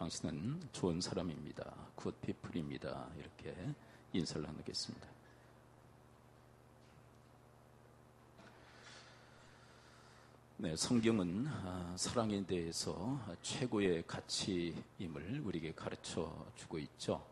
당신은 좋은 사람입니다. 굿 피플입니다. 이렇게 인사를 나누겠습니다. 네, 성경은 사랑에 대해서 최고의 가치임을 우리에게 가르쳐 주고 있죠.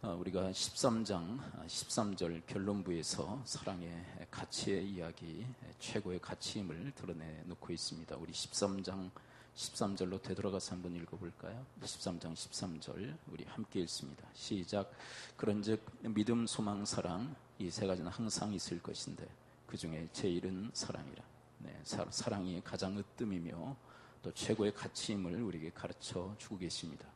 우리가 13장 13절 결론부에서 사랑의 가치의 이야기, 최고의 가치임을 드러내놓고 있습니다. 우리 13장 13절로 되돌아가서 한번 읽어볼까요? 13장 13절 우리 함께 읽습니다. 시작. 그런즉 믿음, 소망, 사랑 이 세 가지는 항상 있을 것인데 그 중에 제일은 사랑이라. 네, 사랑이 가장 으뜸이며 또 최고의 가치임을 우리에게 가르쳐 주고 계십니다.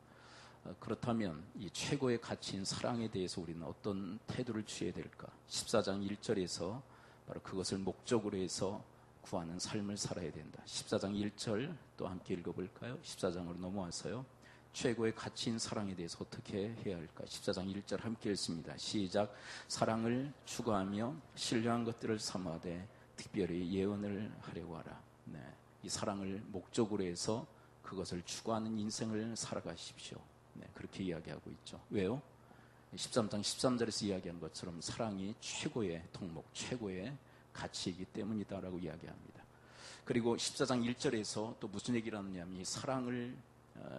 그렇다면 이 최고의 가치인 사랑에 대해서 우리는 어떤 태도를 취해야 될까? 14장 1절에서 바로 그것을 목적으로 해서 구하는 삶을 살아야 된다. 14장 1절 또 함께 읽어볼까요? 14장으로 넘어와서요. 최고의 가치인 사랑에 대해서 어떻게 해야 할까? 14장 1절 함께 읽습니다. 시작. 사랑을 추구하며 신령한 것들을 삼아되 특별히 예언을 하려고 하라. 네, 이 사랑을 목적으로 해서 그것을 추구하는 인생을 살아가십시오. 네, 그렇게 이야기하고 있죠. 왜요? 13장 13절에서 이야기한 것처럼 사랑이 최고의 덕목, 최고의 가치이기 때문이다라고 이야기합니다. 그리고 14장 1절에서 또 무슨 얘기를 하느냐면 이 사랑을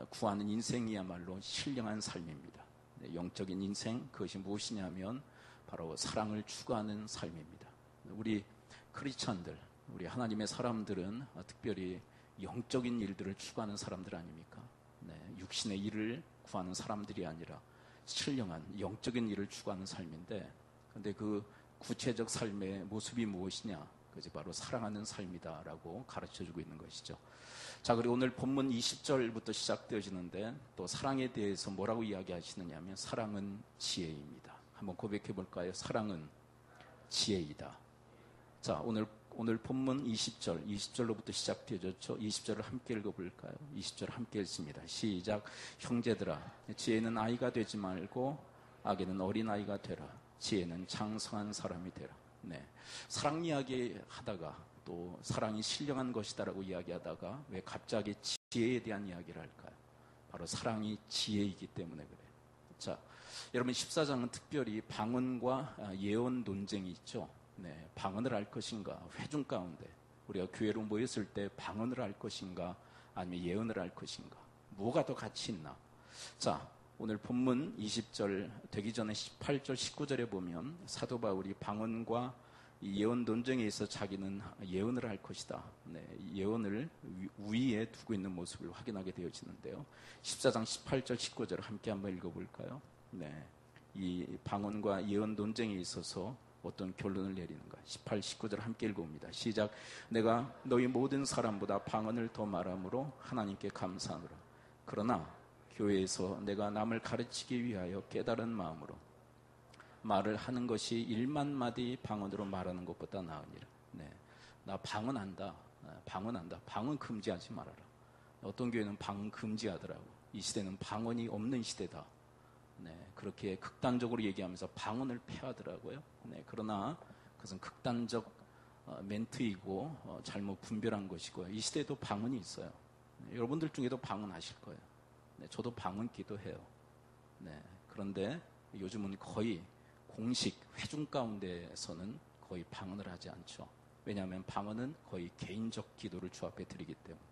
구하는 인생이야말로 신령한 삶입니다. 네, 영적인 인생, 그것이 무엇이냐면 바로 사랑을 추구하는 삶입니다. 우리 크리스찬들, 우리 하나님의 사람들은 특별히 영적인 일들을 추구하는 사람들 아닙니까? 네, 육신의 일을 구하는 사람들이 아니라 신령한 영적인 일을 추구하는 삶인데, 그런데 그 구체적 삶의 모습이 무엇이냐? 그것이 바로 사랑하는 삶이다라고 가르쳐주고 있는 것이죠. 자, 그리고 오늘 본문 20절부터 시작되어지는데 또 사랑에 대해서 뭐라고 이야기하시느냐 하면 사랑은 지혜입니다. 한번 고백해 볼까요? 사랑은 지혜이다. 자, 오늘 본문 20절로부터 시작되어졌죠. 20절을 함께 읽어볼까요? 20절 함께 읽습니다. 시작. 형제들아, 지혜는 아이가 되지 말고 악에는 어린아이가 되라. 지혜는 장성한 사람이 되라. 네, 사랑 이야기 하다가 또 사랑이 신령한 것이다라고 이야기하다가 왜 갑자기 지혜에 대한 이야기를 할까요? 바로 사랑이 지혜이기 때문에 그래요. 자, 여러분 14장은 특별히 방언과 예언 논쟁이 있죠. 네, 방언을 할 것인가, 회중 가운데 우리가 교회로 모였을 때 방언을 할 것인가 아니면 예언을 할 것인가, 뭐가 더 가치 있나? 자, 오늘 본문 20절 되기 전에 18절 19절에 보면 사도 바울이 방언과 예언 논쟁에 있어 자기는 예언을 할 것이다. 네, 예언을 우위에 두고 있는 모습을 확인하게 되어지는데요. 14장 18절 19절을 함께 한번 읽어볼까요? 네, 이 방언과 예언 논쟁에 있어서 어떤 결론을 내리는가? 18, 19절 함께 읽어봅니다. 시작. 내가 너희 모든 사람보다 방언을 더 말함으로 하나님께 감사하노라. 그러나 교회에서 내가 남을 가르치기 위하여 깨달은 마음으로 말을 하는 것이 1만 마디 방언으로 말하는 것보다 나으니라. 네, 나 방언한다. 방언 금지하지 말아라. 어떤 교회는 방언 금지하더라고. 이 시대는 방언이 없는 시대다. 네, 그렇게 극단적으로 얘기하면서 방언을 폐하더라고요. 네, 그러나 그것은 극단적 멘트이고 잘못 분별한 것이고요. 이 시대에도 방언이 있어요. 네, 여러분들 중에도 방언하실 거예요. 네, 저도 방언 기도해요. 네, 그런데 요즘은 거의 공식 회중 가운데서는 거의 방언을 하지 않죠. 왜냐하면 방언은 거의 개인적 기도를 주 앞에 드리기 때문에.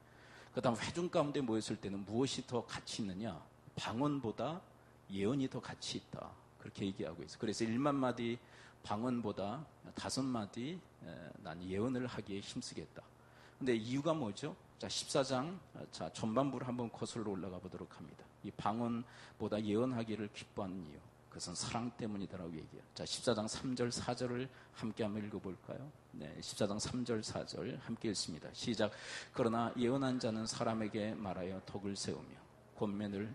그 다음 회중 가운데 모였을 때는 무엇이 더 가치 있느냐? 방언보다 예언이 더 가치 있다. 그렇게 얘기하고 있어요. 그래서 1만 마디 방언보다 5마디 난 예언을 하기에 힘쓰겠다. 근데 이유가 뭐죠? 자, 14장 자 전반부를 한번 거슬러 올라가 보도록 합니다. 이 방언보다 예언하기를 기뻐하는 이유, 그것은 사랑 때문이다라고 얘기해요. 자, 14장 3절 4절을 함께 한번 읽어볼까요? 네, 14장 3절 4절 함께 읽습니다. 시작. 그러나 예언한 자는 사람에게 말하여 덕을 세우며 권면을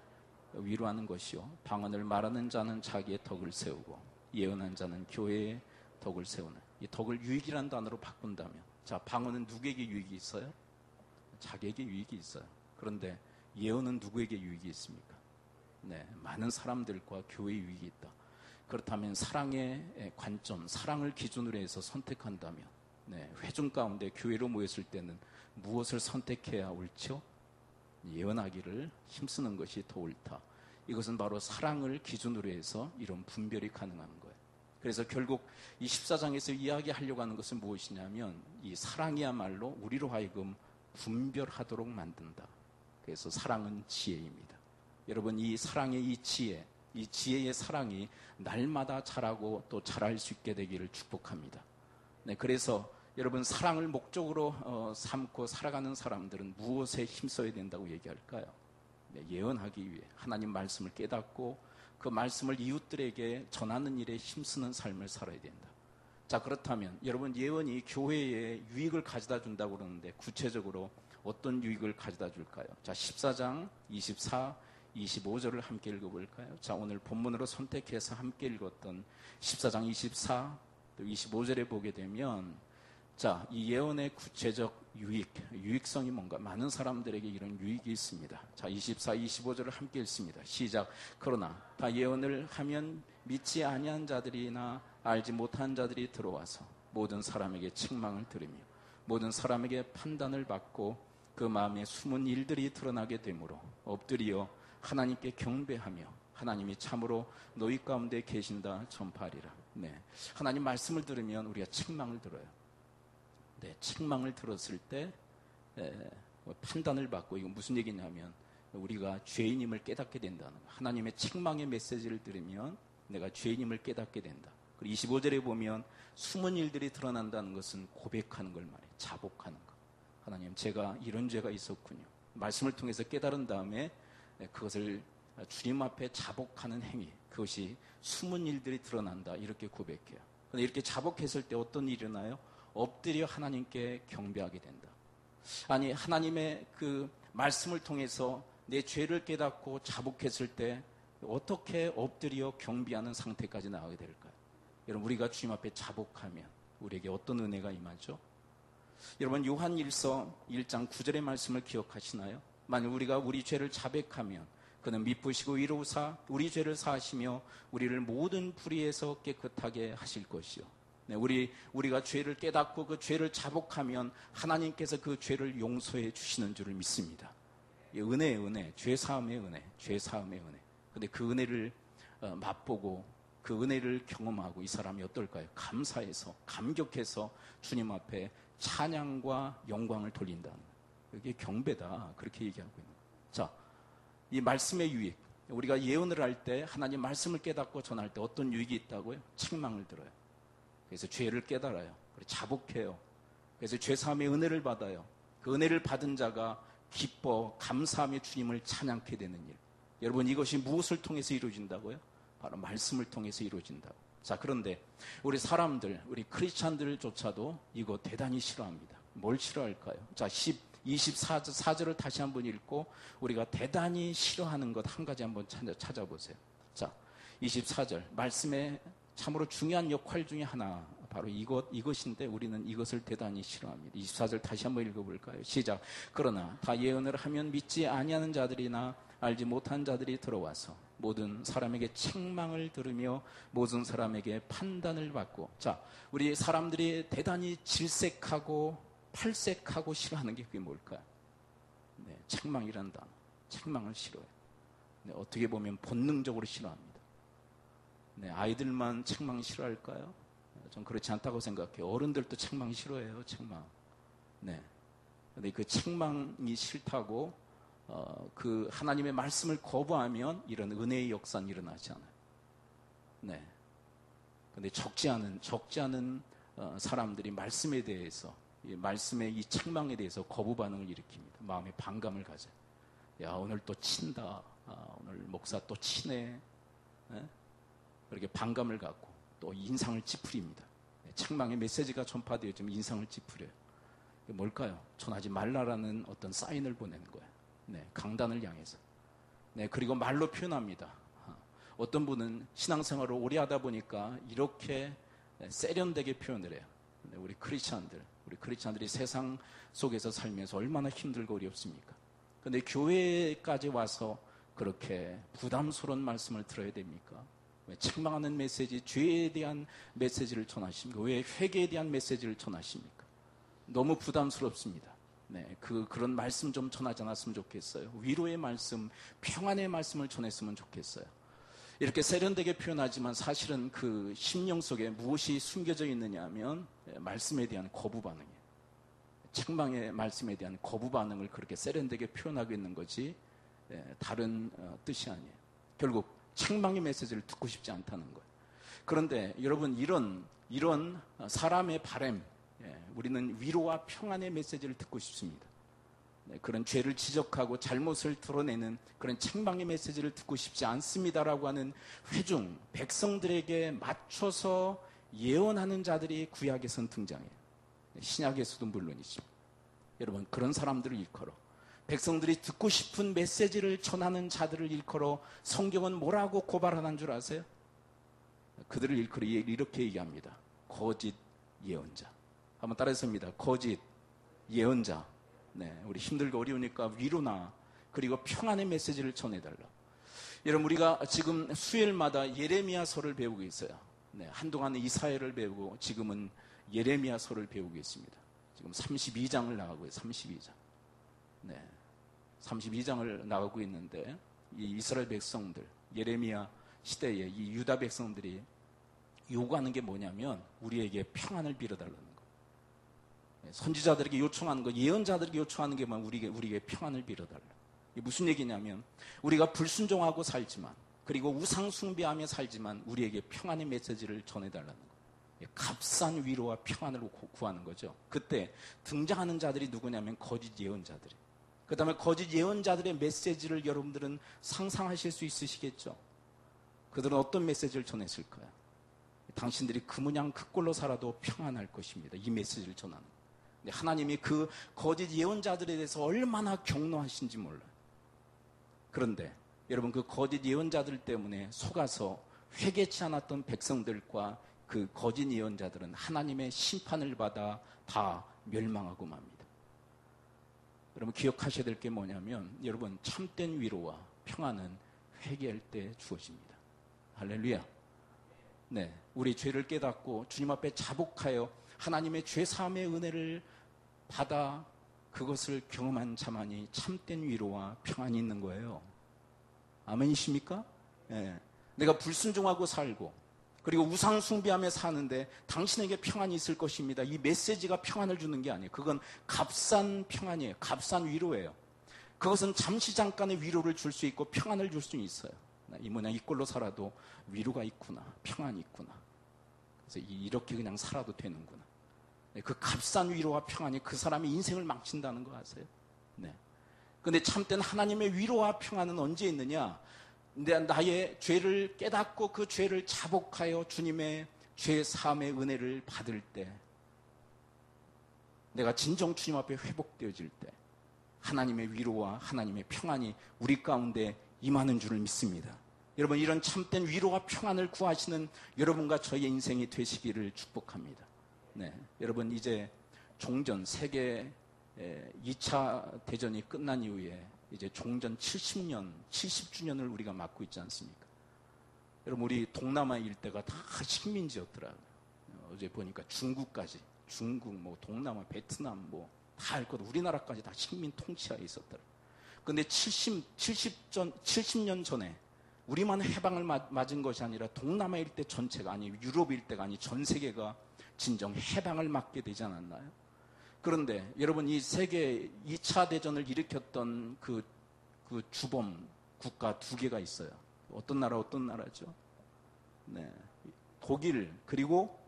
위로하는 것이요, 방언을 말하는 자는 자기의 덕을 세우고 예언한 자는 교회의 덕을 세우는, 이 덕을 유익이라는 단어로 바꾼다면, 자, 방언은 누구에게 유익이 있어요? 자기에게 유익이 있어요. 그런데 예언은 누구에게 유익이 있습니까? 네, 많은 사람들과 교회에 유익이 있다. 그렇다면 사랑의 관점, 사랑을 기준으로 해서 선택한다면, 네, 회중 가운데 교회로 모였을 때는 무엇을 선택해야 옳죠? 예언하기를 힘쓰는 것이 더 옳다. 이것은 바로 사랑을 기준으로 해서 이런 분별이 가능한 거예요. 그래서 결국 이 14장에서 이야기하려고 하는 것은 무엇이냐면 이 사랑이야말로 우리로 하여금 분별하도록 만든다. 그래서 사랑은 지혜입니다. 여러분, 이 사랑의 이 지혜의 사랑이 날마다 자라고 또 자랄 수 있게 되기를 축복합니다. 네, 그래서 여러분, 사랑을 목적으로 삼고 살아가는 사람들은 무엇에 힘써야 된다고 얘기할까요? 네, 예언하기 위해 하나님 말씀을 깨닫고 그 말씀을 이웃들에게 전하는 일에 힘쓰는 삶을 살아야 된다. 자, 그렇다면 여러분, 예언이 교회에 유익을 가져다 준다고 그러는데 구체적으로 어떤 유익을 가져다 줄까요? 자, 14장 24, 25절을 함께 읽어볼까요? 자, 오늘 본문으로 선택해서 함께 읽었던 14장 24, 또 25절에 보게 되면 자, 이 예언의 구체적 유익성이 뭔가? 많은 사람들에게 이런 유익이 있습니다. 자, 24, 25절을 함께 읽습니다. 시작. 그러나 다 예언을 하면 믿지 아니한 자들이나 알지 못한 자들이 들어와서 모든 사람에게 책망을 들으며 모든 사람에게 판단을 받고 그 마음에 숨은 일들이 드러나게 되므로 엎드려 하나님께 경배하며 하나님이 참으로 너희 가운데 계신다 전파하리라. 네, 하나님 말씀을 들으면 우리가 책망을 들어요. 네, 책망을 들었을 때 판단을 받고, 이건 무슨 얘기냐면 우리가 죄인임을 깨닫게 된다는 거예요. 하나님의 책망의 메시지를 들으면 내가 죄인임을 깨닫게 된다. 그리고 25절에 보면 숨은 일들이 드러난다는 것은 고백하는 걸 말해요. 자복하는 것. 하나님, 제가 이런 죄가 있었군요. 말씀을 통해서 깨달은 다음에 그것을 주님 앞에 자복하는 행위, 그것이 숨은 일들이 드러난다, 이렇게 고백해요. 그런데 이렇게 자복했을 때 어떤 일이 일어나요? 엎드려 하나님께 경배하게 된다. 아니, 하나님의 그 말씀을 통해서 내 죄를 깨닫고 자복했을 때 어떻게 엎드려 경배하는 상태까지 나가게 될까요? 여러분, 우리가 주님 앞에 자복하면 우리에게 어떤 은혜가 임하죠? 여러분, 요한 1서 1장 9절의 말씀을 기억하시나요? 만약 우리가 우리 죄를 자백하면 그는 미쁘시고 이로우사 우리 죄를 사하시며 우리를 모든 불의에서 깨끗하게 하실 것이요. 네, 우리가 죄를 깨닫고 그 죄를 자복하면 하나님께서 그 죄를 용서해 주시는 줄을 믿습니다. 은혜의 은혜, 죄사함의 은혜, 죄사함의 은혜. 근데 그 은혜를 맛보고 그 은혜를 경험하고 이 사람이 어떨까요? 감사해서, 감격해서 주님 앞에 찬양과 영광을 돌린다는 거예요. 이게 경배다, 그렇게 얘기하고 있는 거예요. 자, 이 말씀의 유익, 우리가 예언을 할 때 하나님 말씀을 깨닫고 전할 때 어떤 유익이 있다고요? 책망을 들어요. 그래서 죄를 깨달아요. 그래서 자복해요. 그래서 죄사함의 은혜를 받아요. 그 은혜를 받은 자가 기뻐 감사하며 주님을 찬양케 되는 일. 여러분, 이것이 무엇을 통해서 이루어진다고요? 바로 말씀을 통해서 이루어진다고. 자, 그런데 우리 사람들, 우리 크리스찬들조차도 이거 대단히 싫어합니다. 뭘 싫어할까요? 자, 24절을 다시 한번 읽고 우리가 대단히 싫어하는 것 한 가지 한번 찾아보세요. 자, 24절 말씀에 참으로 중요한 역할 중에 하나, 바로 이것인데 우리는 이것을 대단히 싫어합니다. 24절 다시 한번 읽어볼까요? 시작. 그러나 다 예언을 하면 믿지 아니하는 자들이나 알지 못한 자들이 들어와서 모든 사람에게 책망을 들으며 모든 사람에게 판단을 받고. 자, 우리 사람들이 대단히 질색하고 팔색하고 싫어하는 게 그게 뭘까요? 네, 책망이란 단어. 책망을 싫어해요. 네, 어떻게 보면 본능적으로 싫어합니다. 네, 아이들만 책망 싫어할까요? 전 그렇지 않다고 생각해요. 어른들도 책망 싫어해요, 책망. 네. 근데 그 책망이 싫다고, 그 하나님의 말씀을 거부하면 이런 은혜의 역사는 일어나지 않아요. 네. 근데 적지 않은 사람들이 말씀에 대해서, 이 말씀의 이 책망에 대해서 거부 반응을 일으킵니다. 마음에 반감을 가져요. 야, 오늘 또 친다. 오늘 목사 또 치네. 네? 그렇게 반감을 갖고 또 인상을 찌푸립니다. 책망의 메시지가 전파되어지면 인상을 찌푸려요. 이게 뭘까요? 전하지 말라라는 어떤 사인을 보내는 거예요. 네, 강단을 향해서. 네, 그리고 말로 표현합니다. 어떤 분은 신앙생활을 오래 하다 보니까 이렇게 세련되게 표현을 해요. 네, 우리 크리스찬들이 세상 속에서 살면서 얼마나 힘들고 어렵습니까? 그런데 교회까지 와서 그렇게 부담스러운 말씀을 들어야 됩니까? 왜 책망하는 메시지, 죄에 대한 메시지를 전하십니까? 왜 회개에 대한 메시지를 전하십니까? 너무 부담스럽습니다. 네, 그런 말씀 좀 전하지 않았으면 좋겠어요. 위로의 말씀, 평안의 말씀을 전했으면 좋겠어요. 이렇게 세련되게 표현하지만 사실은 그 심령 속에 무엇이 숨겨져 있느냐 하면 말씀에 대한 거부 반응이에요. 책망의 말씀에 대한 거부 반응을 그렇게 세련되게 표현하고 있는 거지 다른 뜻이 아니에요. 결국 책망의 메시지를 듣고 싶지 않다는 거예요. 그런데 여러분 이런 사람의 바람, 우리는 위로와 평안의 메시지를 듣고 싶습니다. 그런 죄를 지적하고 잘못을 드러내는 그런 책망의 메시지를 듣고 싶지 않습니다라고 하는 회중, 백성들에게 맞춰서 예언하는 자들이 구약에선 등장해요. 신약에서도 물론이죠. 여러분 그런 사람들을 일컬어 백성들이 듣고 싶은 메시지를 전하는 자들을 일컬어 성경은 뭐라고 고발하는 줄 아세요? 그들을 일컬어 이렇게 얘기합니다. 거짓 예언자. 한번 따라해서 합니다. 거짓 예언자. 네, 우리 힘들고 어려우니까 위로나 그리고 평안의 메시지를 전해달라. 여러분 우리가 지금 수요일마다 예레미야서를 배우고 있어요. 네, 한동안은 이사야를 배우고 지금은 예레미야서를 배우고 있습니다. 지금 32장을 나가고 있어요. 32장. 네, 32장을 나가고 있는데 이 이스라엘 백성들, 예레미야 시대에 이 유다 백성들이 요구하는 게 뭐냐면 우리에게 평안을 빌어달라는 거예요. 선지자들에게 요청하는 거, 예언자들에게 요청하는 게 우리에게 평안을 빌어달라. 이게 무슨 얘기냐면 우리가 불순종하고 살지만 그리고 우상 숭배하며 살지만 우리에게 평안의 메시지를 전해달라는 거예요. 값싼 위로와 평안을 구하는 거죠. 그때 등장하는 자들이 누구냐면 거짓 예언자들이에요. 그 다음에 거짓 예언자들의 메시지를 여러분들은 상상하실 수 있으시겠죠? 그들은 어떤 메시지를 전했을까요? 당신들이 그 모양 그 꼴로 살아도 평안할 것입니다. 이 메시지를 전하는 거예요. 하나님이 그 거짓 예언자들에 대해서 얼마나 경노하신지 몰라요. 그런데 여러분 그 거짓 예언자들 때문에 속아서 회개치 않았던 백성들과 그 거짓 예언자들은 하나님의 심판을 받아 다 멸망하고 맙니다. 여러분 기억하셔야 될 게 뭐냐면 여러분 참된 위로와 평안은 회개할 때 주어집니다. 할렐루야. 네, 우리 죄를 깨닫고 주님 앞에 자복하여 하나님의 죄사함의 은혜를 받아 그것을 경험한 자만이 참된 위로와 평안이 있는 거예요. 아멘이십니까? 네. 내가 불순종하고 살고 그리고 우상 숭배하며 사는데 당신에게 평안이 있을 것입니다. 이 메시지가 평안을 주는 게 아니에요. 그건 값싼 평안이에요. 값싼 위로예요. 그것은 잠시 잠깐의 위로를 줄 수 있고 평안을 줄 수 있어요. 이 모양 이 꼴로 살아도 위로가 있구나, 평안이 있구나. 그래서 이렇게 그냥 살아도 되는구나. 그 값싼 위로와 평안이 그 사람의 인생을 망친다는 거 아세요? 네. 근데 참된 하나님의 위로와 평안은 언제 있느냐? 나의 죄를 깨닫고 그 죄를 자복하여 주님의 죄 사함의 은혜를 받을 때, 내가 진정 주님 앞에 회복되어질 때 하나님의 위로와 하나님의 평안이 우리 가운데 임하는 줄을 믿습니다. 여러분 이런 참된 위로와 평안을 구하시는 여러분과 저의 인생이 되시기를 축복합니다. 네, 여러분 이제 종전 세계 2차 대전이 끝난 이후에 이제 종전 70주년을 우리가 맞고 있지 않습니까? 여러분 우리 동남아 일대가 다 식민지였더라고요. 어제 보니까 중국까지, 중국, 뭐 동남아, 베트남 뭐 다 할 것, 우리나라까지 다 식민 통치하에 있었더라고요. 근데 70년 전에 우리만 해방을 맞은 것이 아니라 동남아 일대 전체가, 아니 유럽 일대가, 아니 전 세계가 진정 해방을 맞게 되지 않았나요? 그런데 여러분 이 세계 2차 대전을 일으켰던 그 주범 국가 두 개가 있어요. 어떤 나라죠? 네, 독일 그리고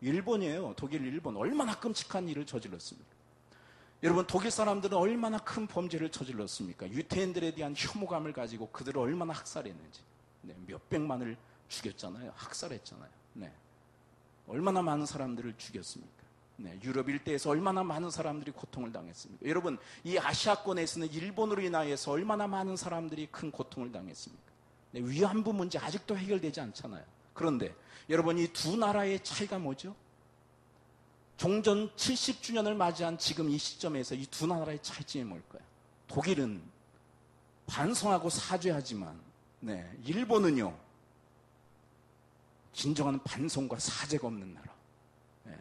일본이에요. 독일, 일본 얼마나 끔찍한 일을 저질렀습니까? 여러분 독일 사람들은 얼마나 큰 범죄를 저질렀습니까? 유태인들에 대한 혐오감을 가지고 그들을 얼마나 학살했는지. 네, 몇백만을 죽였잖아요. 학살했잖아요. 네, 얼마나 많은 사람들을 죽였습니까? 네, 유럽 일대에서 얼마나 많은 사람들이 고통을 당했습니까? 여러분 이 아시아권에서는 일본으로 인하여서 얼마나 많은 사람들이 큰 고통을 당했습니까? 네, 위안부 문제 아직도 해결되지 않잖아요. 그런데 여러분 이 두 나라의 차이가 뭐죠? 종전 70주년을 맞이한 지금 이 시점에서 이 두 나라의 차이점이 뭘까요? 독일은 반성하고 사죄하지만 네, 일본은요 진정한 반성과 사죄가 없는 나라. 네.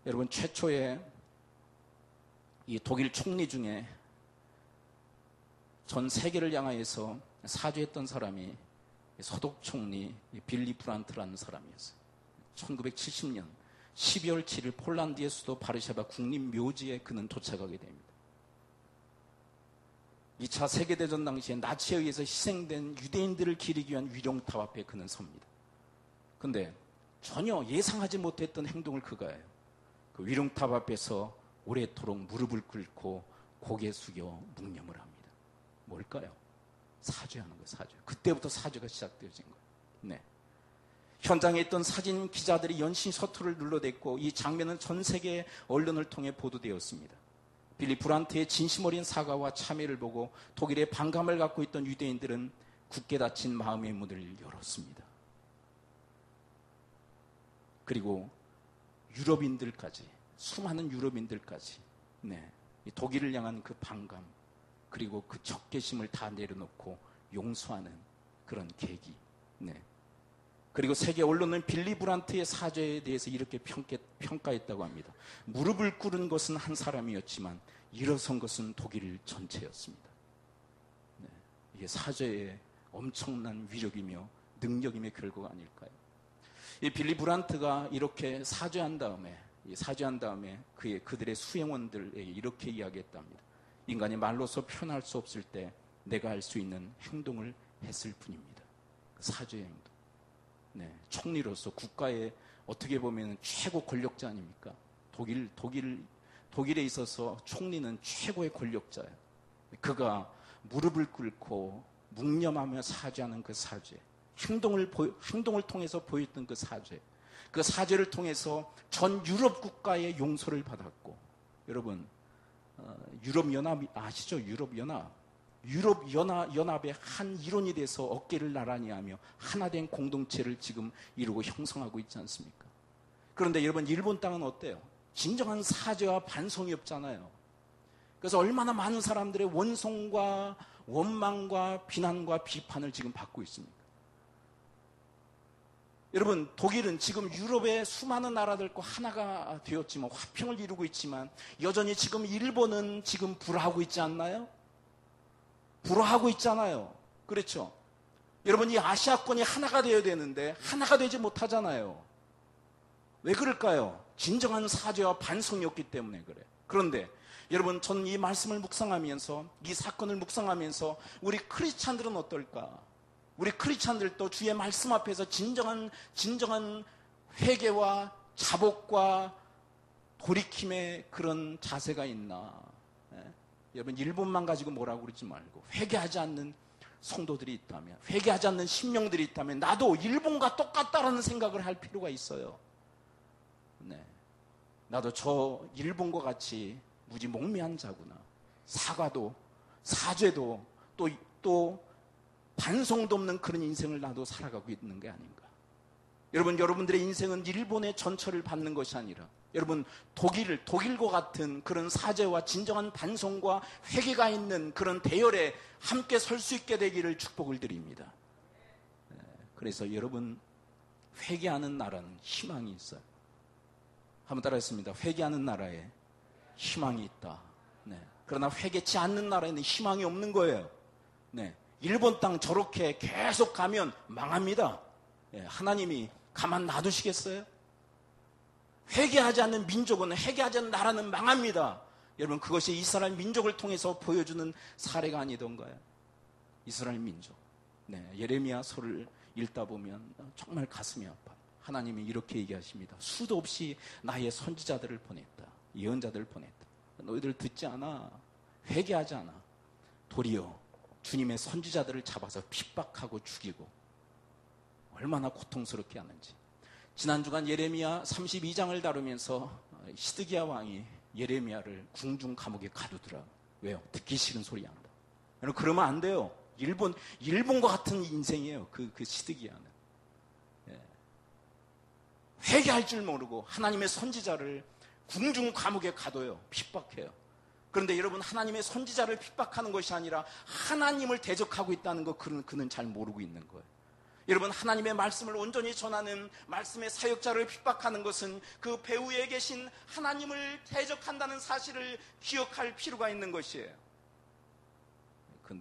여러분 최초의 이 독일 총리 중에 전 세계를 향하여서 사죄했던 사람이 서독 총리 빌리 브란트라는 사람이었어요. 1970년 12월 7일 폴란드의 수도 바르샤바 국립묘지에 그는 도착하게 됩니다. 2차 세계대전 당시에 나치에 의해서 희생된 유대인들을 기리기 위한 위령탑 앞에 그는 섭니다. 그런데 전혀 예상하지 못했던 행동을 그가 해요. 그 위령탑 앞에서 오래도록 무릎을 꿇고 고개 숙여 묵념을 합니다. 뭘까요? 사죄하는 거예요. 사죄. 그때부터 사죄가 시작되어진 거예요. 네. 현장에 있던 사진 기자들이 연신 셔터를 눌러댔고 이 장면은 전 세계 언론을 통해 보도되었습니다. 빌리 브란트의 진심 어린 사과와 참회를 보고 독일의 반감을 갖고 있던 유대인들은 굳게 닫힌 마음의 문을 열었습니다. 그리고 유럽인들까지, 수많은 유럽인들까지, 네, 이 독일을 향한 그 반감, 그리고 그 적개심을 다 내려놓고 용서하는 그런 계기. 네. 그리고 세계 언론은 빌리 브란트의 사죄에 대해서 이렇게 평가했다고 합니다. 무릎을 꿇은 것은 한 사람이었지만 일어선 것은 독일 전체였습니다. 네. 이게 사죄의 엄청난 위력이며 능력임의 결과가 아닐까요? 이 빌리 브란트가 이렇게 사죄한 다음에 그들의 수행원들에게 이렇게 이야기했답니다. 인간이 말로서 표현할 수 없을 때 내가 할 수 있는 행동을 했을 뿐입니다. 사죄의 행동. 네, 총리로서 국가의 어떻게 보면 최고 권력자 아닙니까? 독일에 있어서 총리는 최고의 권력자예요. 그가 무릎을 꿇고 묵념하며 사죄하는 그 사죄, 행동을 통해서 보였던 그 사죄를 통해서 전 유럽 국가의 용서를 받았고, 여러분 유럽연합 아시죠? 유럽연합의 한 일원이 돼서 어깨를 나란히 하며 하나된 공동체를 지금 이루고 형성하고 있지 않습니까? 그런데 여러분, 일본 땅은 어때요? 진정한 사죄와 반성이 없잖아요. 그래서 얼마나 많은 사람들의 원성과 원망과 비난과 비판을 지금 받고 있습니까? 여러분, 독일은 지금 유럽의 수많은 나라들과 하나가 되었지만, 화평을 이루고 있지만, 여전히 지금 일본은 지금 불화하고 있지 않나요? 불화하고 있잖아요. 그렇죠? 여러분, 이 아시아권이 하나가 되어야 되는데 하나가 되지 못하잖아요. 왜 그럴까요? 진정한 사죄와 반성이 없기 때문에 그래. 그런데 여러분, 저는 이 말씀을 묵상하면서, 이 사건을 묵상하면서 우리 크리스찬들은 어떨까? 우리 크리스찬들도 주의 말씀 앞에서 진정한 회개와 자복과 돌이킴의 그런 자세가 있나? 여러분, 일본만 가지고 뭐라고 그러지 말고 회개하지 않는 성도들이 있다면, 회개하지 않는 심령들이 있다면 나도 일본과 똑같다라는 생각을 할 필요가 있어요. 네, 나도 저 일본과 같이 무지 목매한 자구나. 사죄도 또 반성도 없는 그런 인생을 나도 살아가고 있는 게 아닌가. 여러분들의 인생은 일본의 전철을 받는 것이 아니라, 여러분, 독일과 같은 그런 사죄와 진정한 반성과 회개가 있는 그런 대열에 함께 설 수 있게 되기를 축복을 드립니다. 그래서 여러분, 회개하는 나라는 희망이 있어요. 한번 따라했습니다. 회개하는 나라에 희망이 있다. 네. 그러나 회개치 않는 나라에는 희망이 없는 거예요. 네. 일본 땅 저렇게 계속 가면 망합니다. 하나님이 가만 놔두시겠어요? 회개하지 않는 민족은, 회개하지 않는 나라는 망합니다. 여러분, 그것이 이스라엘 민족을 통해서 보여주는 사례가 아니던가요? 이스라엘 민족. 네, 예레미야서를 읽다 보면 정말 가슴이 아파요. 하나님이 이렇게 얘기하십니다. 수도 없이 나의 선지자들을 보냈다. 예언자들을 보냈다. 너희들 듣지 않아. 회개하지 않아. 도리어 주님의 선지자들을 잡아서 핍박하고 죽이고, 얼마나 고통스럽게 하는지. 지난 주간 예레미야 32장을 다루면서 시드기야 왕이 예레미야를 궁중 감옥에 가두더라. 왜요? 듣기 싫은 소리 한다. 여러분, 그러면 안 돼요. 일본과 같은 인생이에요. 그 시드기야는. 회개할 줄 모르고 하나님의 선지자를 궁중 감옥에 가둬요. 핍박해요. 그런데 여러분, 하나님의 선지자를 핍박하는 것이 아니라 하나님을 대적하고 있다는 거 그는 잘 모르고 있는 거예요. 여러분, 하나님의 말씀을 온전히 전하는 말씀의 사역자를 핍박하는 것은 그 배후에 계신 하나님을 대적한다는 사실을 기억할 필요가 있는 것이에요.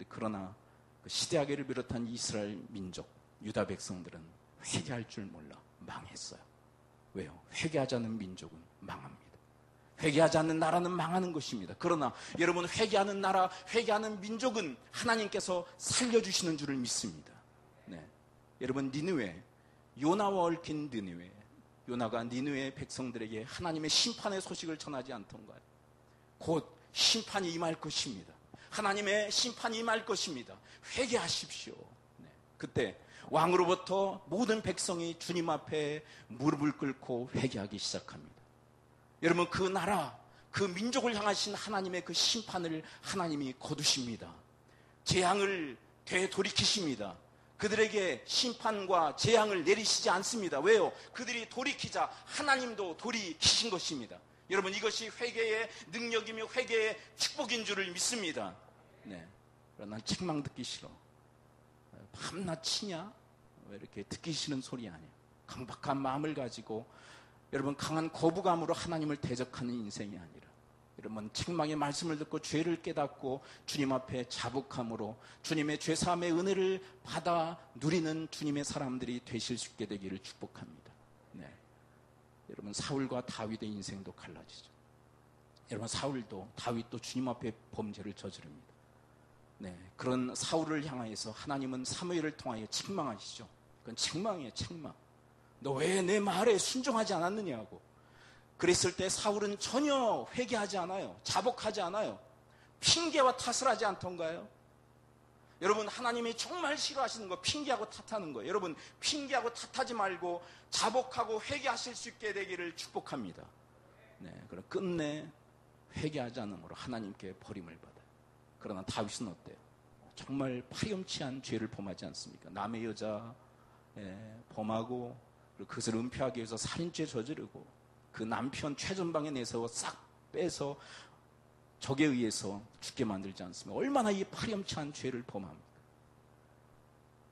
그러나 그 시대하게를 비롯한 이스라엘 민족, 유다 백성들은 회개할 줄 몰라 망했어요. 왜요? 회개하지 않는 민족은 망합니다. 회개하지 않는 나라는 망하는 것입니다. 그러나 여러분, 회개하는 나라, 회개하는 민족은 하나님께서 살려주시는 줄을 믿습니다. 네. 여러분, 니느웨, 요나와 얽힌 니느웨, 요나가 니느웨 백성들에게 하나님의 심판의 소식을 전하지 않던가요? 곧 심판이 임할 것입니다. 하나님의 심판이 임할 것입니다. 회개하십시오. 네. 그때 왕으로부터 모든 백성이 주님 앞에 무릎을 꿇고 회개하기 시작합니다. 여러분, 그 나라, 그 민족을 향하신 하나님의 그 심판을 하나님이 거두십니다. 재앙을 되돌이키십니다. 그들에게 심판과 재앙을 내리시지 않습니다. 왜요? 그들이 돌이키자 하나님도 돌이키신 것입니다. 여러분, 이것이 회개의 능력이며 회개의 축복인 줄을 믿습니다. 네. 그러나 책망 듣기 싫어. 밤낮 치냐? 왜 이렇게 듣기 싫은 소리 아니야? 강박한 마음을 가지고 여러분, 강한 거부감으로 하나님을 대적하는 인생이 아니라, 여러분, 책망의 말씀을 듣고 죄를 깨닫고 주님 앞에 자복함으로 주님의 죄사함의 은혜를 받아 누리는 주님의 사람들이 되실 수 있게 되기를 축복합니다. 네. 여러분, 사울과 다윗의 인생도 갈라지죠. 여러분, 사울도 다윗도 주님 앞에 범죄를 저지릅니다. 네. 그런 사울을 향하여서 하나님은 사무엘을 통하여 책망하시죠. 그건 책망이에요, 책망. 너 왜 내 말에 순종하지 않았느냐고. 그랬을 때 사울은 전혀 회개하지 않아요. 자복하지 않아요. 핑계와 탓을 하지 않던가요? 여러분, 하나님이 정말 싫어하시는 거 핑계하고 탓하는 거예요. 여러분, 핑계하고 탓하지 말고 자복하고 회개하실 수 있게 되기를 축복합니다. 네, 그럼 끝내 회개하지 않음으로 하나님께 버림을 받아요. 그러나 다윗은 어때요? 정말 파렴치한 죄를 범하지 않습니까? 남의 여자 범하고, 그것을 은폐하기 위해서 살인죄 저지르고, 그 남편 최전방에 내서 싹 빼서 적에 의해서 죽게 만들지 않습니까? 얼마나 이 파렴치한 죄를 범합니까?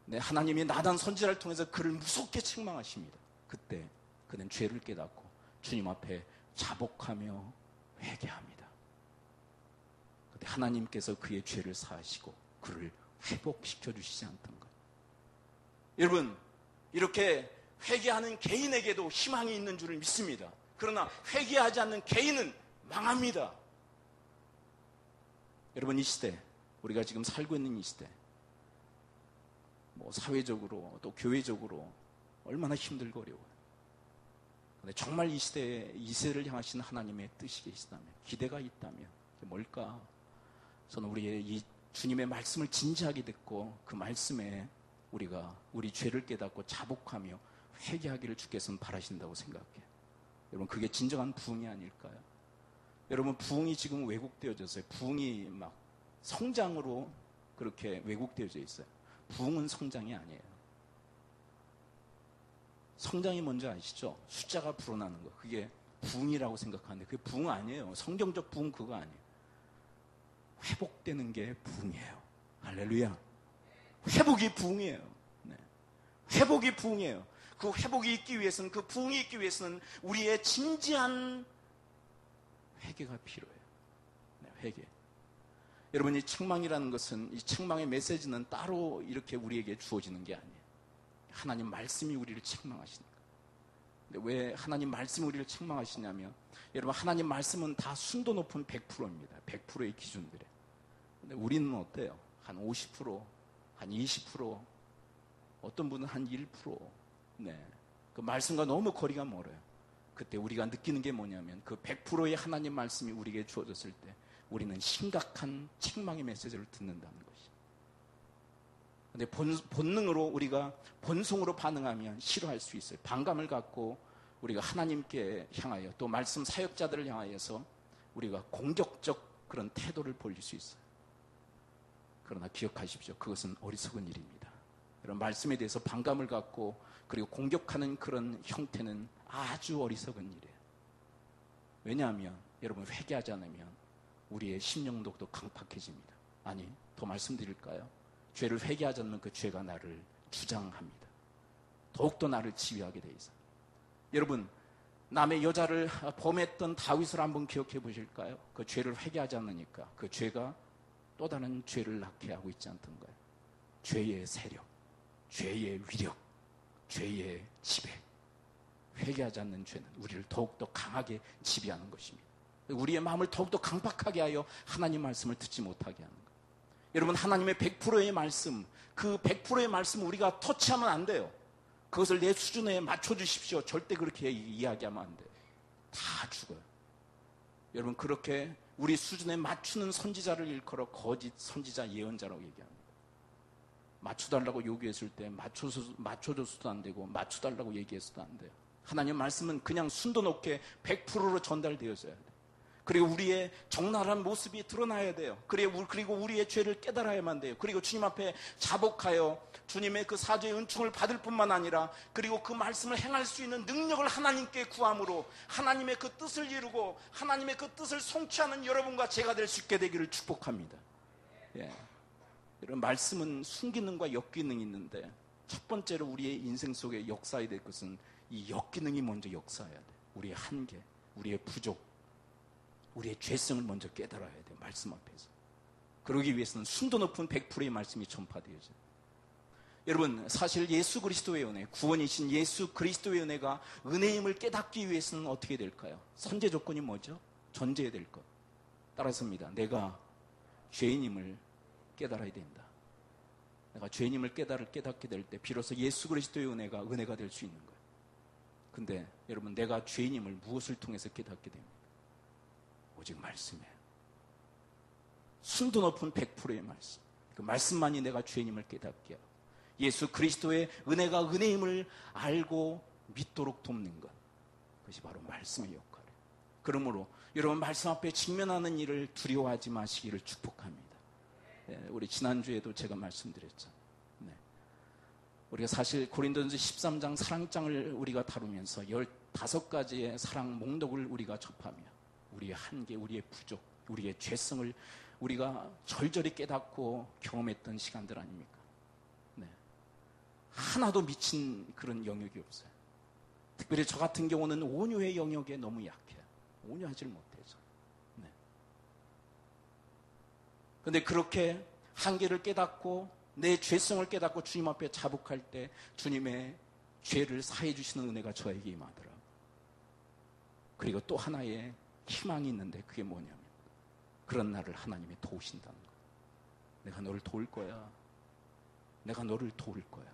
네, 하나님이 나단 선지자를 통해서 그를 무섭게 책망하십니다. 그때 그는 죄를 깨닫고 주님 앞에 자복하며 회개합니다. 그때 하나님께서 그의 죄를 사하시고 그를 회복시켜 주시지 않던가. 여러분, 이렇게 회개하는 개인에게도 희망이 있는 줄을 믿습니다. 그러나 회개하지 않는 개인은 망합니다. 여러분, 이 시대, 우리가 지금 살고 있는 이 시대, 사회적으로 또 교회적으로 얼마나 힘들고 어려워요. 그런데 정말 이 시대에 이 세대를 향하신 하나님의 뜻이 계시다면, 기대가 있다면 뭘까? 저는 우리의 이 주님의 말씀을 진지하게 듣고 그 말씀에 우리가 우리 죄를 깨닫고 자복하며 회개하기를 주께서는 바라신다고 생각해요. 여러분, 그게 진정한 부흥이 아닐까요? 여러분, 부흥이 지금 왜곡되어졌어요. 부흥이 막 성장으로 그렇게 왜곡되어져 있어요. 부흥은 성장이 아니에요. 성장이 뭔지 아시죠? 숫자가 불어나는 거. 그게 부흥이라고 생각하는데 그게 부흥 아니에요. 성경적 부흥 그거 아니에요. 회복되는 게 부흥이에요. 할렐루야. 회복이 부흥이에요. 네. 회복이 부흥이에요. 그 회복이 있기 위해서는, 그 부흥이 있기 위해서는 우리의 진지한 회개가 필요해요. 네, 회개. 여러분, 이 책망이라는 것은, 이 책망의 메시지는 따로 이렇게 우리에게 주어지는 게 아니에요. 하나님 말씀이 우리를 책망하시니까. 근데 왜 하나님 말씀이 우리를 책망하시냐면, 여러분, 하나님 말씀은 다 순도 높은 100%입니다. 100%의 기준들에. 근데 우리는 어때요? 한 50%, 한 20%, 어떤 분은 한 1%. 네. 그 말씀과 너무 거리가 멀어요. 그때 우리가 느끼는 게 뭐냐면 그 100%의 하나님 말씀이 우리에게 주어졌을 때 우리는 심각한 책망의 메시지를 듣는다는 것이. 근데 본능으로 우리가 본성으로 반응하면 싫어할 수 있어요. 반감을 갖고 우리가 하나님께 향하여 또 말씀 사역자들을 향하여서 우리가 공격적 그런 태도를 보일 수 있어요. 그러나 기억하십시오. 그것은 어리석은 일입니다. 이런 말씀에 대해서 반감을 갖고 그리고 공격하는 그런 형태는 아주 어리석은 일이에요. 왜냐하면 여러분, 회개하지 않으면 우리의 심령도 강팍해집니다. 아니, 더 말씀드릴까요? 죄를 회개하지 않으면 그 죄가 나를 주장합니다. 더욱더 나를 지휘하게 돼 있어요. 여러분, 남의 여자를 범했던 다윗을 한번 기억해 보실까요? 그 죄를 회개하지 않으니까 그 죄가 또 다른 죄를 낳게 하고 있지 않던가요? 죄의 세력, 죄의 위력, 죄의 지배. 회개하지 않는 죄는 우리를 더욱더 강하게 지배하는 것입니다. 우리의 마음을 더욱더 강박하게 하여 하나님 말씀을 듣지 못하게 하는 것. 여러분, 하나님의 100%의 말씀, 그 100%의 말씀을 우리가 터치하면 안 돼요. 그것을 내 수준에 맞춰주십시오. 절대 그렇게 이야기하면 안 돼요. 다 죽어요. 여러분, 그렇게 우리 수준에 맞추는 선지자를 일컬어 거짓 선지자 예언자라고 얘기합니다. 맞춰달라고 요구했을 때 맞춰줘서도 안 되고 맞춰달라고 얘기해서도 안 돼요. 하나님 말씀은 그냥 순도 높게 100%로 전달되어져야 돼요. 그리고 우리의 적나라한 모습이 드러나야 돼요. 그리고 우리의 죄를 깨달아야만 돼요. 그리고 주님 앞에 자복하여 주님의 그 사죄의 은총을 받을 뿐만 아니라 그리고 그 말씀을 행할 수 있는 능력을 하나님께 구함으로 하나님의 그 뜻을 이루고 하나님의 그 뜻을 성취하는 여러분과 제가 될 수 있게 되기를 축복합니다. 예. 이런 말씀은 순기능과 역기능이 있는데 첫 번째로 우리의 인생 속에 역사해야 될 것은 이 역기능이 먼저 역사해야 돼요. 우리의 한계, 우리의 부족, 우리의 죄성을 먼저 깨달아야 돼요. 말씀 앞에서. 그러기 위해서는 순도 높은 100%의 말씀이 전파되어져요. 여러분, 사실 예수 그리스도의 은혜, 구원이신 예수 그리스도의 은혜가 은혜임을 깨닫기 위해서는 어떻게 될까요? 선제 조건이 뭐죠? 전제해야 될 것. 따라서입니다. 내가 죄인임을 깨달아야 된다. 내가 죄인임을 깨닫게 될 때 비로소 예수 그리스도의 은혜가 될 수 있는 거예요. 근데 여러분, 내가 죄인임을 무엇을 통해서 깨닫게 됩니까? 오직 말씀이에요. 순도 높은 100%의 말씀. 그 말씀만이 내가 죄인임을 깨닫게 하고 예수 그리스도의 은혜가 은혜임을 알고 믿도록 돕는 것. 그것이 바로 말씀의 역할이에요. 그러므로 여러분, 말씀 앞에 직면하는 일을 두려워하지 마시기를 축복합니다. 우리 지난주에도 제가 말씀드렸죠. 네. 우리가 사실 고린도전서 13장 사랑장을 우리가 다루면서 15가지의 사랑 목록을 우리가 접하며 우리의 한계, 우리의 부족, 우리의 죄성을 우리가 절절히 깨닫고 경험했던 시간들 아닙니까? 네. 하나도 미친 그런 영역이 없어요. 특별히 저 같은 경우는 온유의 영역에 너무 약해요. 온유하지를 못해서. 네. 근데 그렇게 한계를 깨닫고 내 죄성을 깨닫고 주님 앞에 자복할 때 주님의 죄를 사해 주시는 은혜가 저에게 임하더라고요. 그리고 또 하나의 희망이 있는데 그게 뭐냐면 그런 나를 하나님이 도우신다는 거예요. 내가 너를 도울 거야. 내가 너를 도울 거야.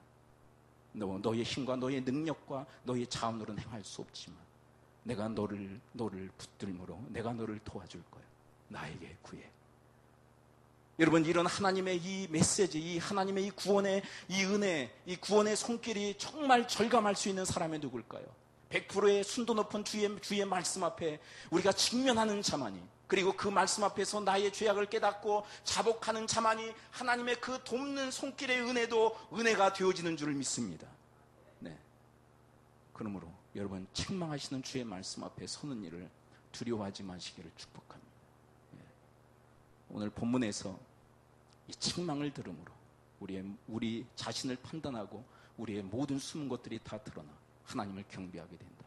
너의 힘과 너의 능력과 너의 자원으로는 행할 수 없지만 내가 너를 붙들므로 내가 너를 도와줄 거야. 나에게 구해. 여러분, 이런 하나님의 이 메시지, 이 하나님의 이 구원의 이 은혜, 이 구원의 손길이 정말 절감할 수 있는 사람이 누굴까요? 100%의 순도 높은 주의 말씀 앞에 우리가 직면하는 자만이, 그리고 그 말씀 앞에서 나의 죄악을 깨닫고 자복하는 자만이 하나님의 그 돕는 손길의 은혜도 은혜가 되어지는 줄을 믿습니다. 네. 그러므로 여러분, 책망하시는 주의 말씀 앞에 서는 일을 두려워하지 마시기를 축복합니다. 네. 오늘 본문에서 이 책망을 들음으로 우리 자신을 판단하고 우리의 모든 숨은 것들이 다 드러나 하나님을 경배하게 된다.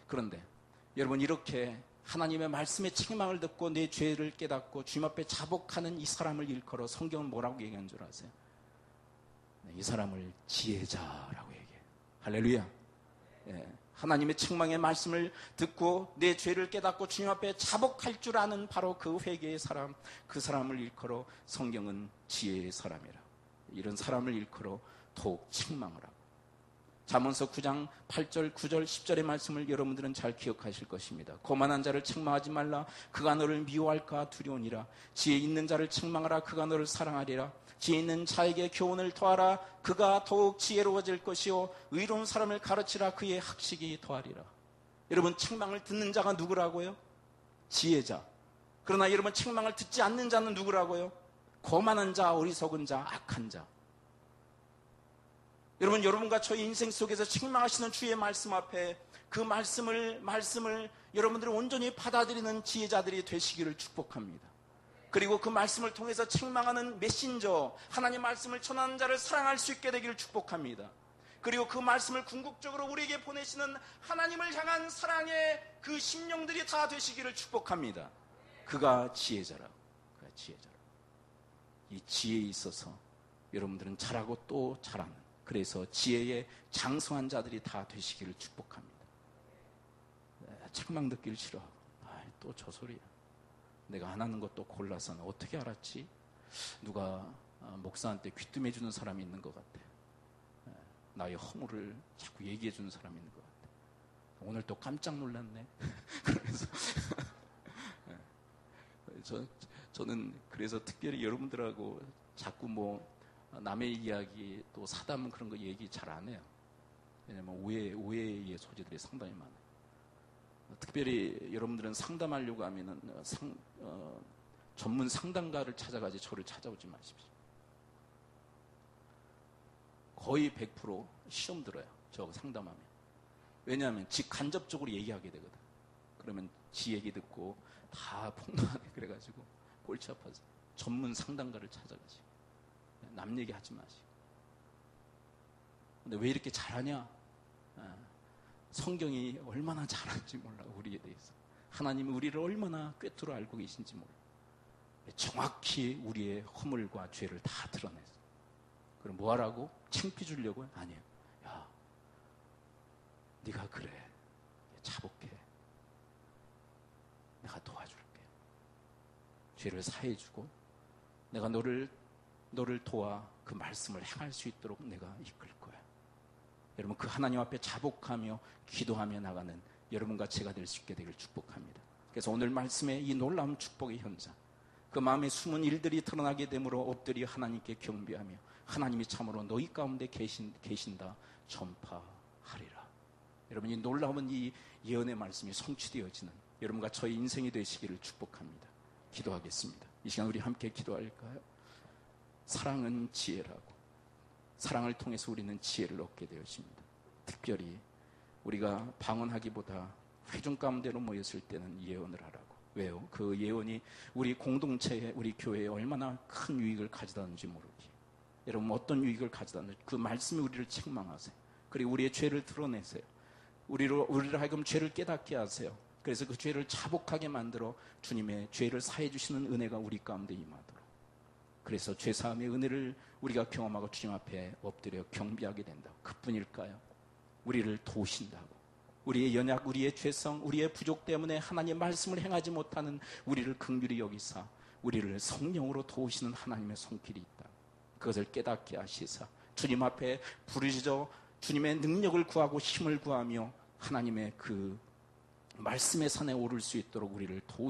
그런데 여러분, 이렇게 하나님의 말씀의 책망을 듣고 내 죄를 깨닫고 주님 앞에 자복하는 이 사람을 일컬어 성경은 뭐라고 얘기한 줄 아세요? 이 사람을 지혜자라고 얘기해요. 할렐루야. 예, 하나님의 책망의 말씀을 듣고 내 죄를 깨닫고 주님 앞에 자복할 줄 아는 바로 그 회개의 사람, 그 사람을 일컬어 성경은 지혜의 사람이라. 이런 사람을 일컬어 더욱 책망을 하고. 잠언서 9장 8절, 9절, 10절의 말씀을 여러분들은 잘 기억하실 것입니다. 거만한 자를 책망하지 말라. 그가 너를 미워할까 두려우니라. 지혜 있는 자를 책망하라. 그가 너를 사랑하리라. 지혜 있는 자에게 교훈을 더하라. 그가 더욱 지혜로워질 것이요 의로운 사람을 가르치라. 그의 학식이 더하리라. 여러분, 책망을 듣는 자가 누구라고요? 지혜자. 그러나 여러분, 책망을 듣지 않는 자는 누구라고요? 거만한 자, 어리석은 자, 악한 자. 여러분, 여러분과 저의 인생 속에서 책망하시는 주의 말씀 앞에 그 말씀을 여러분들이 온전히 받아들이는 지혜자들이 되시기를 축복합니다. 그리고 그 말씀을 통해서 책망하는 메신저, 하나님 말씀을 전하는 자를 사랑할 수 있게 되기를 축복합니다. 그리고 그 말씀을 궁극적으로 우리에게 보내시는 하나님을 향한 사랑의 그 심령들이 다 되시기를 축복합니다. 그가 지혜자라고. 그가 지혜자라고. 이 지혜에 있어서 여러분들은 잘하고 또 잘하는, 그래서 지혜의 장성한 자들이 다 되시기를 축복합니다. 책망 듣기를 싫어하고, 또 저 소리야. 내가 안 하는 것도 골라서는 어떻게 알았지? 누가 목사한테 귀뜸해 주는 사람이 있는 것 같아. 나의 허물을 자꾸 얘기해 주는 사람이 있는 것 같아. 오늘 또 깜짝 놀랐네. 그래서 저는 그래서 특별히 여러분들하고 자꾸 남의 이야기 또 사담 그런 거 얘기 잘 안 해요. 왜냐면 오해의 소지들이 상당히 많아요. 특별히 여러분들은 상담하려고 하면은 전문 상담가를 찾아가지 저를 찾아오지 마십시오. 거의 100% 시험 들어요. 저 상담하면. 왜냐하면 직간접적으로 얘기하게 되거든. 그러면 지 얘기 듣고 다 폭로하네. 그래가지고 골치 아파서 전문 상담가를 찾아가지. 남 얘기하지 마시고. 근데 왜 이렇게 잘하냐? 성경이 얼마나 잘하는지 몰라. 우리에 대해서. 하나님이 우리를 얼마나 꿰뚫어 알고 계신지 몰라. 정확히 우리의 허물과 죄를 다 드러내서. 그럼 뭐 하라고? 창피 주려고요? 아니에요. 야, 네가 그래. 자복해. 내가 도와줄게. 죄를 사해주고 내가 너를 도와 그 말씀을 행할 수 있도록 내가 이끌 거야. 여러분, 그 하나님 앞에 자복하며 기도하며 나가는 여러분과 제가 될 수 있게 되길 축복합니다. 그래서 오늘 말씀의 이 놀라운 축복의 현장, 그 마음에 숨은 일들이 드러나게 되므로 엎드려 하나님께 경배하며 하나님이 참으로 너희 가운데 계신다 전파하리라. 여러분, 이 놀라운 이 예언의 말씀이 성취되어지는 여러분과 저의 인생이 되시기를 축복합니다. 기도하겠습니다. 이 시간 우리 함께 기도할까요? 사랑은 지혜라고. 사랑을 통해서 우리는 지혜를 얻게 되었습니다. 특별히 우리가 방언하기보다 회중 가운데로 모였을 때는 예언을 하라고. 왜요? 그 예언이 우리 공동체에, 우리 교회에 얼마나 큰 유익을 가져다는지 모르기. 여러분, 어떤 유익을 가져다는지 그 말씀이 우리를 책망하세요. 그리고 우리의 죄를 드러내세요. 우리를 하여금 죄를 깨닫게 하세요. 그래서 그 죄를 자복하게 만들어 주님의 죄를 사해 주시는 은혜가 우리 가운데 임하도록. 그래서 죄사함의 은혜를 우리가 경험하고 주님 앞에 엎드려 경배하게 된다. 그뿐일까요? 우리를 도우신다고. 우리의 연약, 우리의 죄성, 우리의 부족 때문에 하나님의 말씀을 행하지 못하는 우리를 긍휼히 여기사 우리를 성령으로 도우시는 하나님의 손길이 있다. 그것을 깨닫게 하시사 주님 앞에 부르짖어 주님의 능력을 구하고 힘을 구하며 하나님의 그 말씀의 산에 오를 수 있도록 우리를 도우시옵소서.